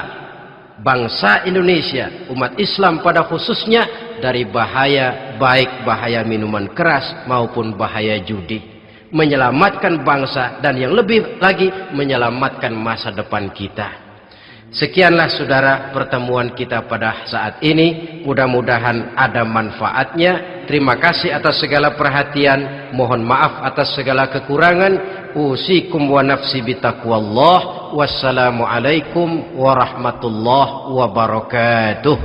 bangsa Indonesia, umat Islam pada khususnya, dari bahaya, baik bahaya minuman keras maupun bahaya judi. Menyelamatkan bangsa, dan yang lebih lagi menyelamatkan masa depan kita. Sekianlah saudara pertemuan kita pada saat ini. Mudah-mudahan ada manfaatnya. Terima kasih atas segala perhatian. Mohon maaf atas segala kekurangan. Usikum wa nafsi bitaqwallah. Wassalamualaikum warahmatullahi wabarakatuh.